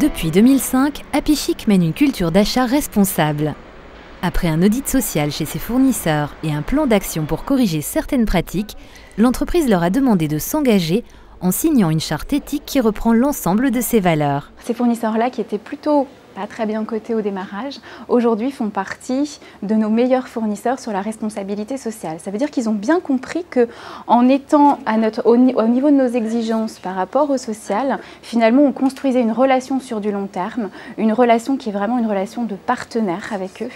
Depuis 2005, Happy Chic mène une culture d'achat responsable. Après un audit social chez ses fournisseurs et un plan d'action pour corriger certaines pratiques, l'entreprise leur a demandé de s'engager en signant une charte éthique qui reprend l'ensemble de ses valeurs. Ces fournisseurs-là, qui étaient plutôt pas très bien cotés au démarrage, aujourd'hui font partie de nos meilleurs fournisseurs sur la responsabilité sociale. Ça veut dire qu'ils ont bien compris qu'en étant au niveau de nos exigences par rapport au social, finalement on construisait une relation sur du long terme, une relation qui est vraiment une relation de partenaire avec eux.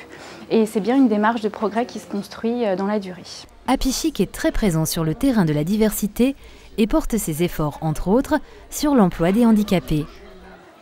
Et c'est bien une démarche de progrès qui se construit dans la durée. Happy Chic est très présent sur le terrain de la diversité et porte ses efforts, entre autres, sur l'emploi des handicapés.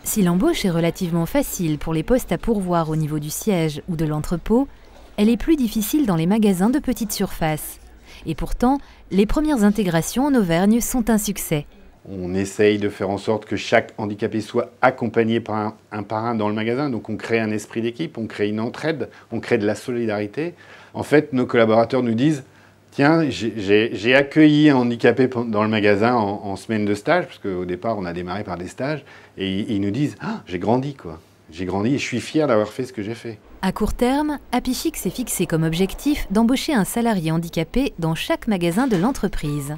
Si l'embauche est relativement facile pour les postes à pourvoir au niveau du siège ou de l'entrepôt, elle est plus difficile dans les magasins de petite surface. Et pourtant, les premières intégrations en Auvergne sont un succès. On essaye de faire en sorte que chaque handicapé soit accompagné par un dans le magasin. Donc on crée un esprit d'équipe, on crée une entraide, on crée de la solidarité. En fait, nos collaborateurs nous disent « Tiens, j'ai accueilli un handicapé dans le magasin en semaine de stage », parce qu'au départ, on a démarré par des stages, et ils nous disent « Ah, j'ai grandi, quoi. J'ai grandi et je suis fier d'avoir fait ce que j'ai fait. » À court terme, Happy Chic s'est fixé comme objectif d'embaucher un salarié handicapé dans chaque magasin de l'entreprise.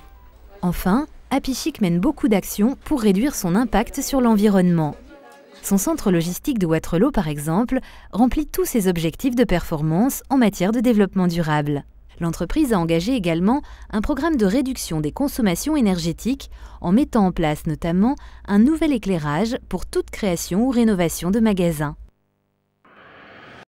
Enfin, Happy Chic mène beaucoup d'actions pour réduire son impact sur l'environnement. Son centre logistique de Wattrelos, par exemple, remplit tous ses objectifs de performance en matière de développement durable. L'entreprise a engagé également un programme de réduction des consommations énergétiques en mettant en place notamment un nouvel éclairage pour toute création ou rénovation de magasins.